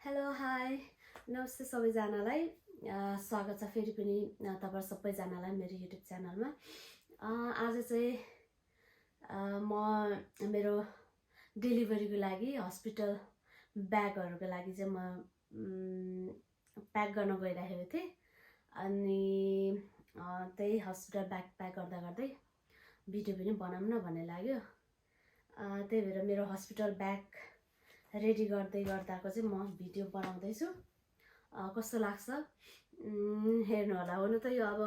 Hello hi नमस्ते सबैजनालाई स्वागत छ फेरि पनि तपाईहरु सबैजनालाई मेरो युट्युब च्यानलमा। आज चाहिँ म मेरो डेलिभरीको लागि हस्पिटल ब्यागहरुको लागि चाहिँ म प्याक गर्न गइराखेको थिएँ। अनि त्यही हस्पिटल ब्याग प्याक गर्दा गर्दै भिडियो पनि बनाऊँ न भन्ने लाग्यो। त्यही भएर मेरो हस्पिटल ब्याग रेडी गर्दै गर्दाको चाहिँ म भिडियो बनाउँदै छु। कस्तो लाग्छ हेर्नु होला। हुनु त यो अब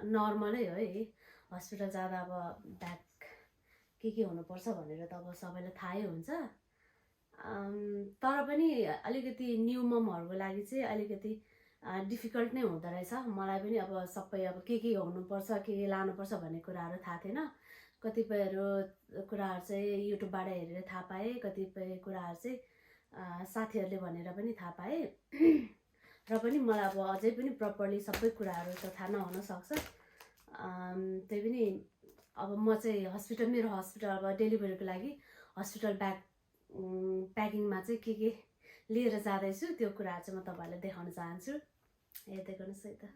नर्मलै हो है, हस्पिटल जाँदा अब ब्याग के हुनुपर्छ भनेर त अब सबैलाई थाहै हुन्छ। तर पनि अलिकति न्यू ममहरुको लागि चाहिँ अलिकति डिफिकल्ट नै हुँदो रहेछ। मलाई पनि अब सबै अब के हुनुपर्छ के लानुपर्छ भन्ने कुराहरु थाहा थिएन। कतिपयहरु कुराहरु चाहिँ युट्युबबाट हेरेर थाहा पाए, कतिपय कुराहरु चाहिँ साथीहरुले भनेर पनि थाहा पाए। र पनि मलाई अब अझै पनि प्रपरली सबै कुराहरु त थाहा नहुन सक्छ। त्यही पनि अब म चाहिँ मेरो हस्पिटल अब डेलिभरीको लागि हस्पिटल ब्याग प्याकिङमा चाहिँ के लिएर जाँदैछु त्यो कुराहरु चाहिँ म तपाईहरुलाई देखाउन चाहन्छु। हेर्दै गर्नुस् है त।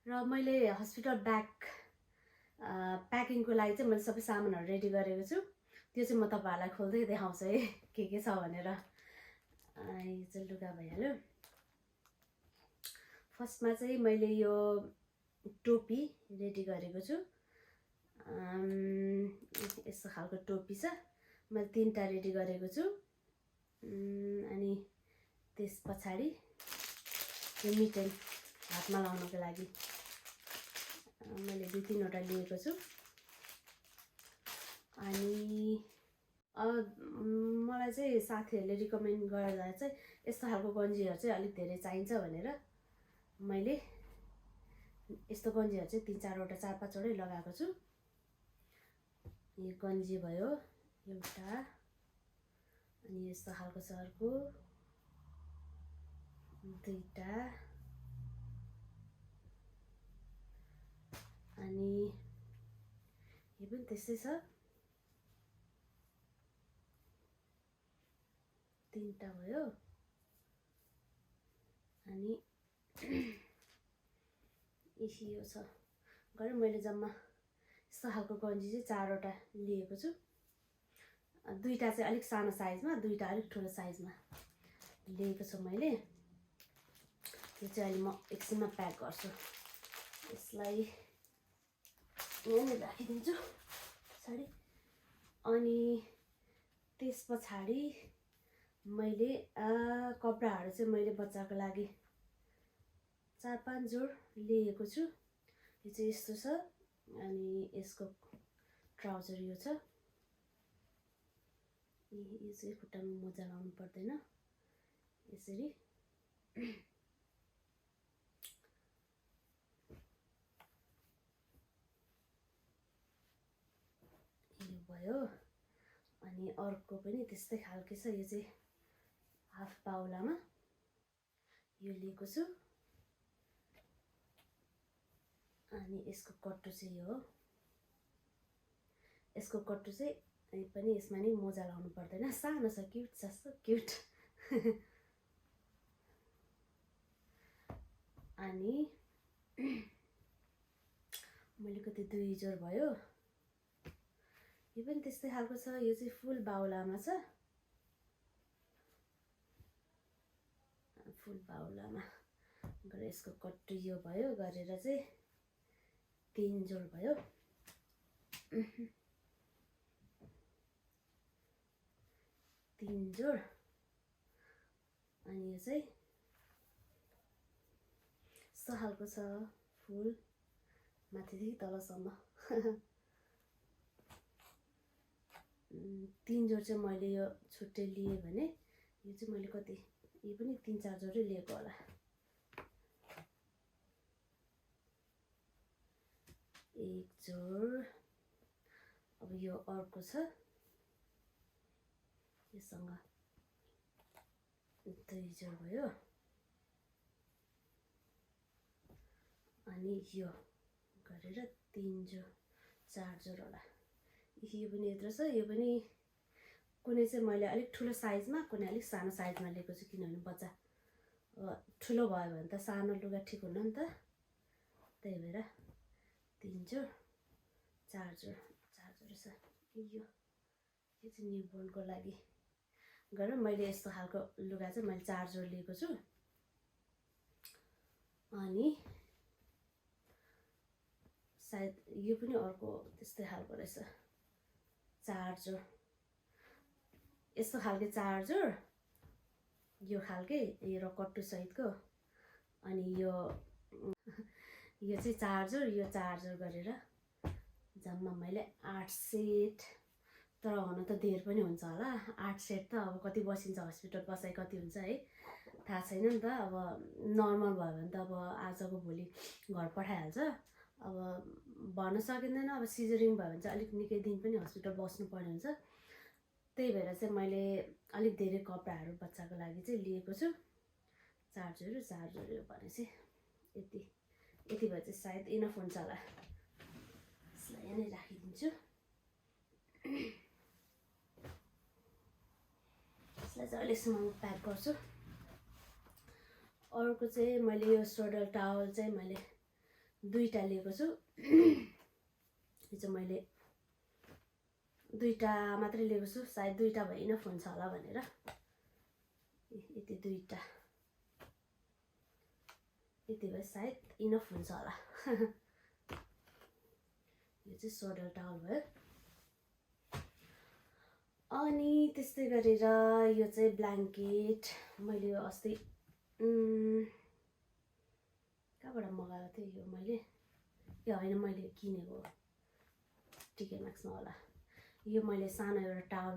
र मैले हस्पिटल ब्याग प्याकिङको लागि चाहिँ मैले सबै सामानहरु रेडी गरेको छु। त्यो चाहिँ म तपाईहरुलाई खोल्दै देखाउँछु है के छ भनेर। यो चाहिँ लुगा भइहाल्यो। फर्स्टमा चाहिँ मैले यो टोपी रेडी गरेको छु। यस्तो खालको टोपी छ, मैले 3टा रेडी गरेको छु। अनि त्यस पछाडी यो मिटेन हातमा लाउनको लागि मैले 2-3 वटा लिएको छु। अनि मलाई चाहिँ साथीहरुले रिकमेन्ड गर्दा चाहिँ यस्तो खालको गन्जीहरु चाहिँ अलिक धेरै चाहिन्छ भनेर मैले यस्तो गन्जीहरु चाहिँ 3-4 वटा 4-5 वटै लगाएको छु। यो गन्जी भयो एउटा, अनि यस्तो खालको छ अर्को 2टा, अनि यो पनि त्यस्तै छ 3टा भयो। अनि यो छ गरे मैले जम्मा यस्तो खालको गन्जी चाहिँ 4 वटा लिएको छु। 2टा चाहिँ अलिक सानो साइजमा, 2टा अलिक ठुलो साइजमा लिएको छु मैले। यो चाहिँ अहिले म एकछिनमा प्याक गर्छु। यसलाई यहाँ राखिदिन्छु पछाडी। अनि त्यस पछाडी मैले कपडाहरु चाहिँ मैले बच्चाको लागि 4-5 जोड लिएको छु। यो चाहिँ यस्तो छ, अनि यसको ट्राउजर यो छ। यो चाहिँ खुट्टामा मोजा लाउनु पर्दैन, यसरी यो भयो। अनि अर्को पनि त्यस्तै खालको छ, यो चाहिँ हाफ बाउलामा यो लिएको छु। अनि यसको कट्टु चाहिँ यो हो। यसको कट्टु चाहिँ पनि यसमा नि मोजा लाउनु पर्दैन, सानो छ, क्युट छ, सो क्युट। अनि मैले कति 2 जोड भयो। यो पनि त्यस्तै खालको छ, यो चाहिँ फुल बाउलामा छ। फुल बाउलामा गरेर यसको कट्टु यो भयो गरेर चाहिँ 3 जोड भयो। 3 जोड। अनि यो चाहिँ यस्तो खालको छ, फुल माथिदेखि तलसम्म। 3 जोड चाहिँ मैले यो छुट्टै लिए भने यो चाहिँ मैले कति यो पनि 3-4 जोडै लिएको होला। एक जोड। अब यो अर्को छ, यससँग 2 जोड भयो। अनि यो गरेर 3 जोड 4 जोड होला। यो पनि यत्रो छ। यो पनि कुनै चाहिँ मैले अलिक ठुलो साइजमा कुनै अलिक सानो साइजमा लिएको छु किनभने बच्चा ठुलो भयो भने त सानो लुगा ठिक हुन्न नि त त्यही भएर 3 जोड 4 जोड रहेछ यो चाहिँ न्युबोर्नको लागि गरेर मैले यस्तो खालको लुगा चाहिँ मैले 4 जोड लिएको छु अनि सायद यो पनि अर्को त्यस्तै खालको रहेछ 4 जोड यस्तो खालके 4 जोड यो खालके यो कट्टु सहितको अनि यो चाहिँ 4 जोड यो 4 जोड गरेर जम्मा मैले 8 सेट तर हुन त धेर पनि हुन्छ होला 8 सेट त अब कति बसिन्छ हस्पिटल बसाइ कति हुन्छ है थाहा छैन नि त अब नर्मल भयो भने त अब आजको भोलि घर पठाइहाल्छ अब भन्न सकिँदैन अब सिजरिङ भयो भने चाहिँ अलिक निकै दिन पनि हस्पिटल बस्नु पर्ने हुन्छ त्यही भएर चाहिँ मैले अलिक धेरै कपडाहरू बच्चाको लागि चाहिँ लिएको छु 4 जोड भनेपछि यति भए चाहिँ सायद इनफ हुन्छ होला यसलाई यहाँ नै राखिदिन्छु यसलाई चाहिँ अहिलेसम्म प्याक गर्छु अर्को चाहिँ मैले यो सोडल टावल चाहिँ मैले 2टा लिएको छु यो चाहिँ मैले 2टा मात्रै लिएको छु सायद 2टा भए इनफ हुन्छ होला भनेर यति 2टा यति भए सायद इनफ हुन्छ होला यो चाहिँ सोडल टावल भयो अनि त्यस्तै गरेर यो चाहिँ ब्ल्याङ्केट मैले यो अस्ति कहाँबाट मगाएको थिएँ यो मैले यो होइन मैले किनेको टिके म्याक्समा होला यो मैले सानो एउटा टावल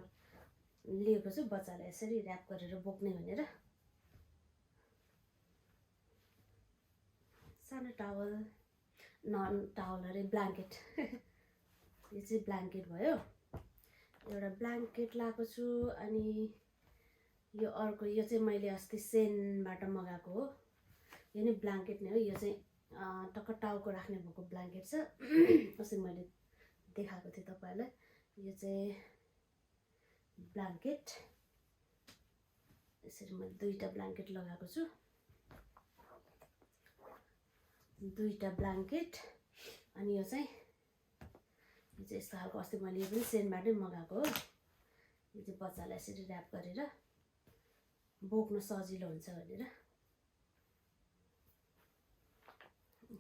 लिएको छु बच्चालाई यसरी र्याप गरेर बोक्ने भनेर सानो टावल नन टावल अरे ब्ल्याङ्केट यो चाहिँ ब्ल्याङ्केट भयो एउटा ब्ल्याङ्केट लाएको छु अनि यो अर्को यो चाहिँ मैले अस्ति सेनबाट मगाएको हो यो नि ब्ल्याङ्केट नै हो यो चाहिँ टक्क टाउको राख्ने भएको ब्ल्याङ्केट छ अस्ति मैले देखाएको थिएँ तपाईहरुलाई यो चाहिँ ब्ल्याङ्केट यसरी मैले 2टा ब्ल्याङ्केट लगाएको छु 2टा ब्ल्याङ्केट अनि यो चाहिँ यस्तो खालको अस्ति मैले यो पनि सेनबाटै मगाएको हो यो चाहिँ बच्चालाई यसरी र्याप गरेर बोक्न सजिलो हुन्छ भनेर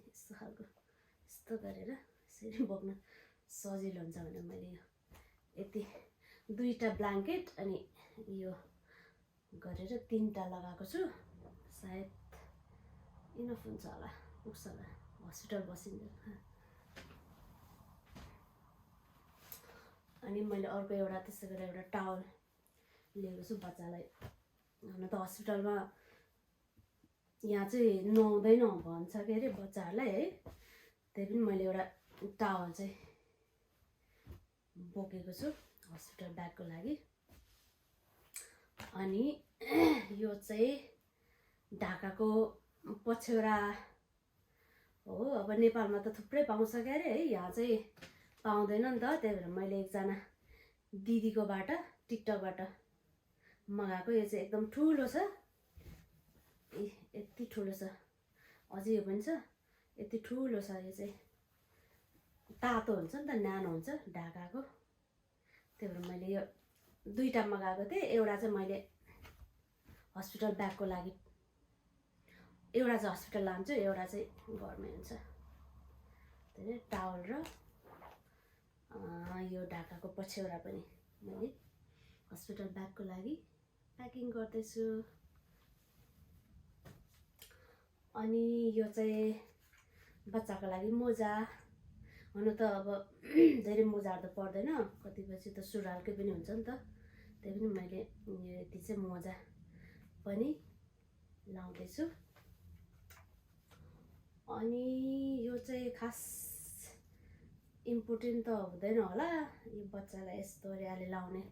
यस्तो खालको यस्तो गरेर यसरी बोक्न सजिलो हुन्छ भनेर मैले यति 2टा ब्ल्याङ्केट अनि यो गरेर 3टा लगाएको छु सायद इनफ हुन्छ होला पुग्छ होला हस्पिटल बसिन्छ अनि मैले अर्को एउटा त्यस्तो गरेर एउटा टावल लिएको छु बच्चालाई हुन त हस्पिटलमा यहाँ चाहिँ नुहाउँदैन भन्छ के अरे बच्चाहरूलाई है त्यही पनि मैले एउटा टावल चाहिँ बोकेको छु हस्पिटल ब्यागको लागि अनि यो चाहिँ ढाकाको पछ्यौरा हो अब नेपालमा त थुप्रै पाउँछ के अरे है यहाँ चाहिँ पाउँदैन नि त त्यही भएर मैले एकजना दिदीकोबाट टिकटकबाट मगाएको यो चाहिँ एकदम ठुलो छ यति ठुलो छ अझै यो पनि छ यति ठुलो छ यो चाहिँ तातो हुन्छ नि त न्यानो हुन्छ ढाकाको त्यही भएर मैले यो 2टा मगाएको थिएँ एउटा चाहिँ मैले हस्पिटल ब्यागको लागि एउटा चाहिँ हस्पिटल लान्छु एउटा चाहिँ घरमै हुन्छ त्यही टावल र यो ढाकाको पछ्यौरा पनि मैले हस्पिटल ब्यागको लागि प्याकिङ गर्दैछु अनि यो चाहिँ बच्चाको लागि मोजा हुन त अब धेरै मोजाहरू त पर्दैन कतिपछि त सुरुवालकै पनि हुन्छ नि त त्यही पनि मैले यति चाहिँ मोजा पनि लाउँदैछु अनि यो चाहिँ खास इम्पोर्टेन्ट त हुँदैन होला यो बच्चालाई यस्तो र्याले लाउने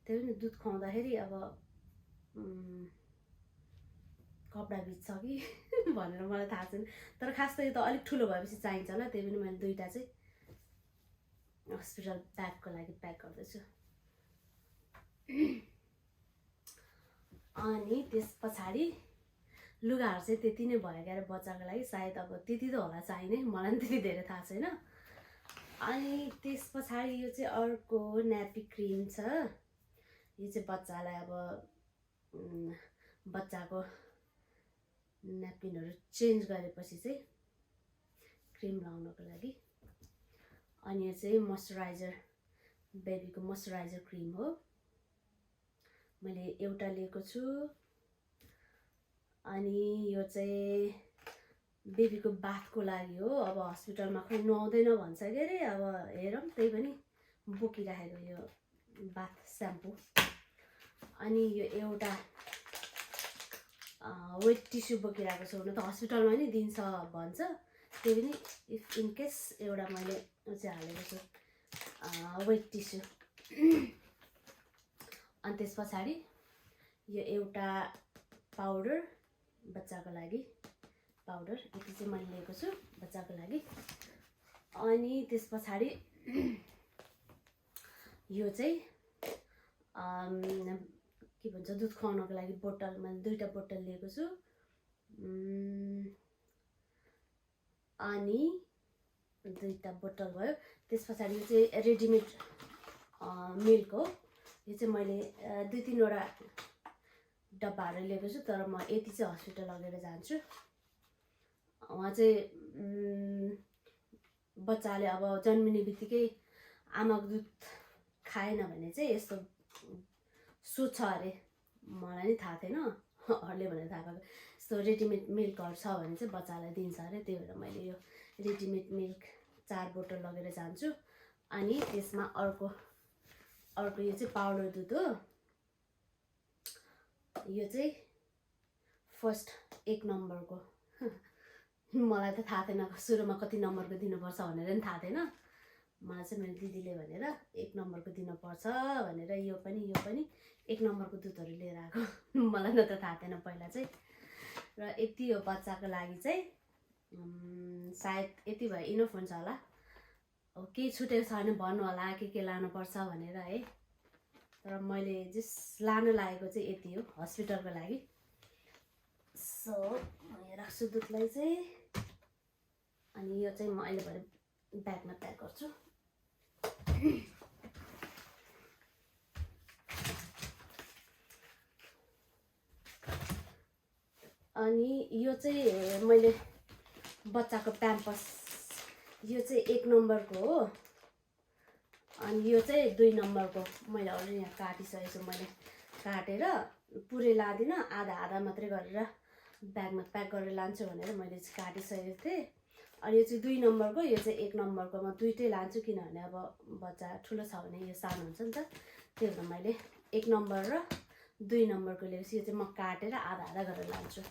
त्यही पनि दुध खुवाउँदाखेरि अब कपडा भिज्छ कि भनेर मलाई थाहा छैन तर खास त यो त अलिक ठुलो भएपछि चाहिन्छ होला त्यही पनि मैले 2टा चाहिँ हस्पिटल ब्यागको लागि प्याक गर्दैछु अनि त्यस पछाडि लुगाहरू चाहिँ त्यति नै भयो क्या बच्चाको लागि। सायद अब त्यति त होला चाहिने, मलाई पनि त्यति धेरै थाहा छैन। अनि त्यस पछाडि यो चाहिँ अर्को न्यापी क्रिम छ। यो चाहिँ बच्चालाई अब बच्चाको न्यापकिनहरू चेन्ज गरेपछि चाहिँ क्रिम लाउनको लागि। अनि यो चाहिँ मोइस्चराइजर, बेबीको मोइस्चराइजर क्रिम हो। मैले एउटा लिएको छु। अनि यो चाहिँ बेबीको बाथको लागि हो। अब हस्पिटलमा खै नुहाउँदैन भन्छ के अरे, अब हेरौँ, त्यही पनि बोकिराखेको यो बाथ स्याम्पू। अनि यो एउटा वेट टिस्यु बोकिरहेको छु। हुन त हस्पिटलमा नि दिन्छ भन्छ, त्यही पनि इफ इन केस एउटा मैले चाहिँ हालेको छु वेट टिस्यु। अनि त्यस पछाडि यो एउटा पाउडर बच्चाको लागि, पाउडर यति चाहिँ मैले लिएको छु बच्चाको लागि। अनि त्यस पछाडि यो चाहिँ के भन्छ दुध खुवाउनको लागि बोतल, मैले 2टा बोतल लिएको छु। अनि 2टा बोतल भयो। त्यस पछाडि यो चाहिँ रेडिमेड मिल्क हो। यो चाहिँ मैले 2-3वटा डब्बाहरू लिएको छु, तर म यति चाहिँ हस्पिटल लगेर जान्छु। उहाँ चाहिँ बच्चाले अब जन्मिने बित्तिकै आमाको दुध खाएन भने चाहिँ यस्तो सोच्छ अरे, मलाई नि थाहा थिएन, अरूले भनेर थाहा पाएको। यस्तो रेडिमेड मिल्कहरू छ भने चाहिँ बच्चालाई दिन्छ अरे। त्यही भएर मैले यो रेडिमेड मिल्क 4 बोतल लगेर जान्छु। अनि त्यसमा अर्को यो चाहिँ पाउडर दुध हो। यो चाहिँ फर्स्ट 1 नम्बरको। मलाई त थाहा थिएन सुरुमा कति नम्बरको दिनुपर्छ भनेर नि थाहा थिएन। मलाई चाहिँ मेरो दिदीले भनेर 1 नम्बरको दिनुपर्छ भनेर यो पनि 1 नम्बरको दुधहरू लिएर आएको। मलाई न त थाहा थिएन पहिला चाहिँ। र यति हो बच्चाको लागि चाहिँ। सायद यति भए इनफ हुन्छ होला। अब केही छुटेको छ भने भन्नु होला के लानुपर्छ भनेर है। तर मैले जस्ट लानु लागेको चाहिँ यति हो हस्पिटलको लागि। सो म यहाँ राख्छु दुधलाई चाहिँ। अनि यो चाहिँ म अहिले भरे ब्यागमा प्याक गर्छु। अनि यो चाहिँ मैले बच्चाको प्याम्पस, यो चाहिँ 1 नम्बरको हो। अनि यो चाहिँ 2 नम्बरको मैले अलरेडी यहाँ काटिसकेको छु। मैले काटेर पुरै लादिनँ, आधा मात्रै गरेर ब्यागमा प्याक गरेर लान्छु भनेर मैले चाहिँ काटिसकेको थिएँ। अनि यो चाहिँ 2 नम्बरको, यो चाहिँ 1 नम्बरको। म 2टै लान्छु किनभने अब बच्चा ठुलो छ भने यो सानो हुन्छ नि त। त्यही भएर मैले 1 नम्बर र 2 नम्बरको लिएपछि यो चाहिँ म काटेर आधा गरेर लान्छु।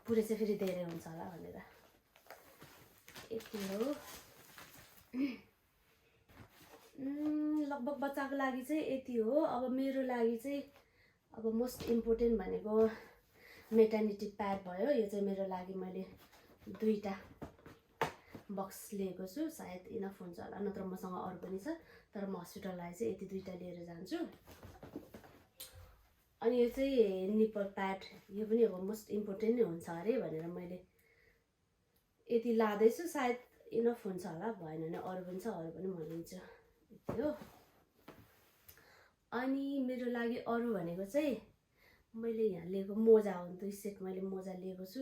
पुरै चाहिँ फेरि धेरै हुन्छ होला भनेर। यति हो। लगभग बच्चाको लागि चाहिँ यति हो। अब मेरो लागि चाहिँ अब मोस्ट इम्पोर्टेन्ट भनेको मेटर्निटी प्याड भयो। यो चाहिँ मेरो लागि मैले 2टा बक्स लिएको छु। सायद इनफ हुन्छ होला, नत्र मसँग अरू पनि छ, तर म हस्पिटल लागि चाहिँ यति 2टा लिएर जान्छु। अनि यो चाहिँ निपल प्याड, यो पनि अब मोस्ट इम्पोर्टेन्ट नै हुन्छ अरे भनेर मैले यति लाँदैछु। सायद इनफ हुन्छ होला, भएन भने अरू पनि छ, अरू पनि म लिन्छु। यति हो। अनि मेरो लागि अरू भनेको चाहिँ मैले यहाँ लिएको मोजा हो। 2 सेट मैले मोजा लिएको छु।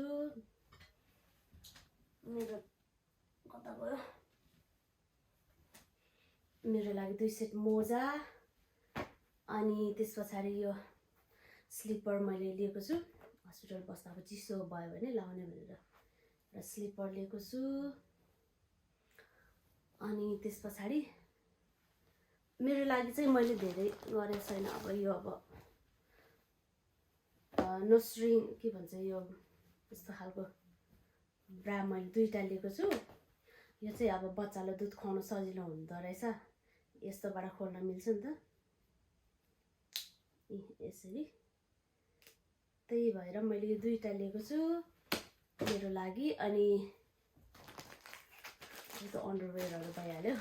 मेरो कता गयो, मेरो लागि 2 सेट मोजा। अनि त्यस पछाडि यो स्लिपर मैले लिएको छु। हस्पिटल बस्दा अब चिसो भयो भने लाउने भनेर र स्लिपर लिएको छु। अनि त्यस पछाडि मेरो लागि चाहिँ मैले धेरै गरेको छैन। अब यो अब नोस्ट्रिङ के भन्छ, यो यस्तो खालको ब्रा मैले 2टा लिएको छु। यो चाहिँ अब बच्चालाई दुध खुवाउन सजिलो हुँदो रहेछ, यस्तोबाट खोल्न मिल्छ नि त यसरी। त्यही भएर मैले यो 2टा लिएको छु मेरो लागि। अनि यो त अन्डरवेयरहरू भइहाल्यो।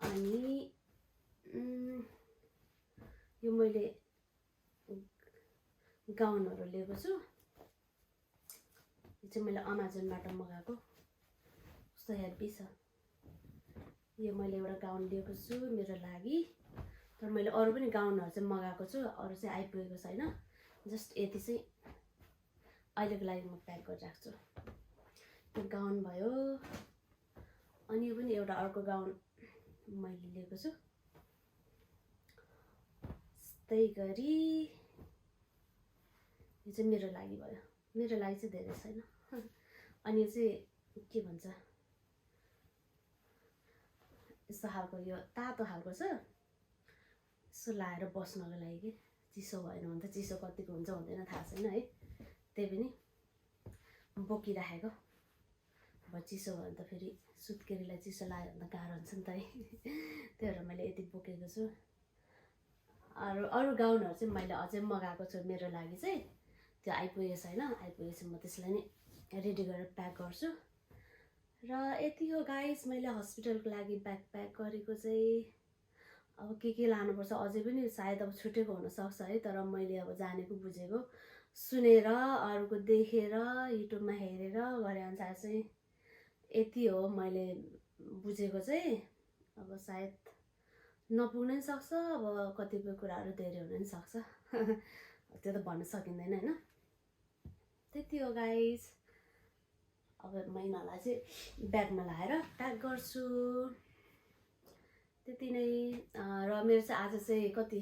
अनि यो मैले गाउनहरू लिएको छु। यो चाहिँ मैले अमेजनबाट मगाएको, कस्तो हेभी छ। यो मैले एउटा गाउन लिएको छु मेरो लागि, तर मैले अरू पनि गाउनहरू चाहिँ मगाएको छु, अरू चाहिँ आइपुगेको छैन। जस्ट यति चाहिँ अहिलेको लागि म प्याक गरेर राख्छु। यो गाउन भयो, अनि यो पनि एउटा अर्को गाउन मैले लिएको छु। त्यही गरी यो चाहिँ मेरो लागि भयो, मेरो लागि चाहिँ धेरै छैन। अनि यो चाहिँ के भन्छ, यस्तो खालको यो तातो खालको छ, यसो लाएर बस्नको लागि कि चिसो भएन भने त, चिसो कतिको हुन्छ हुँदैन थाहा छैन है, त्यही पनि बोकिराखेको। अब चिसो भयो भने त फेरि सुत्केरीलाई चिसो लाग्यो भने त गाह्रो हुन्छ नि त है। त्यही भएर मैले यति बोकेको छु। अरू गाउनहरू चाहिँ मैले अझै मगाएको छु मेरो लागि चाहिँ, त्यो आइपुगेको छैन। आइपुगेपछि म त्यसलाई नै रेडी गरेर प्याक गर्छु। र यति हो गाइस, मैले हस्पिटलको लागि ब्याग प्याक गरेको चाहिँ। अब के लानुपर्छ अझै पनि सायद अब छुटेको हुनसक्छ है, तर मैले अब जानेको बुझेको सुनेर अरूको देखेर युट्युबमा हेरेर गरे अनुसार चाहिँ यति हो मैले बुझेको चाहिँ। अब सायद नपुग्नै सक्छ, अब कतिपय कुराहरू धेरै हुन नि सक्छ। त्यो त भन्न सकिँदैन होइन। त्यति हो गाइस। अब म यिनीहरूलाई चाहिँ ब्यागमा लाएर प्याक गर्छु, त्यति नै। र मेरो चाहिँ आज चाहिँ कति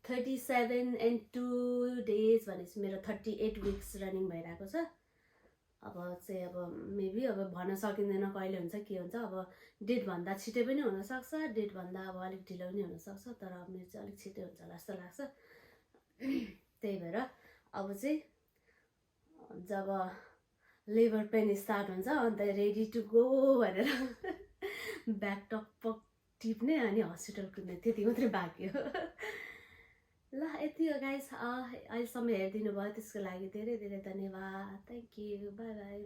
37 and 2 days भनेपछि मेरो 38 weeks रनिङ भइरहेको छ। अब चाहिँ अब मेबी अब भन्न सकिँदैन कहिले हुन्छ के हुन्छ। अब डेटभन्दा छिटै पनि हुनसक्छ, डेटभन्दा अब अलिक ढिलो पनि हुनसक्छ, तर मेरो चाहिँ अलिक छिटै हुन्छ होला जस्तो लाग्छ। त्यही भएर अब चाहिँ जब लेबर पेन स्टार्ट हुन्छ अन्त रेडी टु गो भनेर ब्याग टकपक टिप्ने अनि हस्पिटल कुद्ने, त्यति मात्रै बाँकी हो। ल यति हो गाइस। अहिलेसम्म हेरिदिनु भयो त्यसको लागि धेरै धेरै धन्यवाद। Thank you, by by.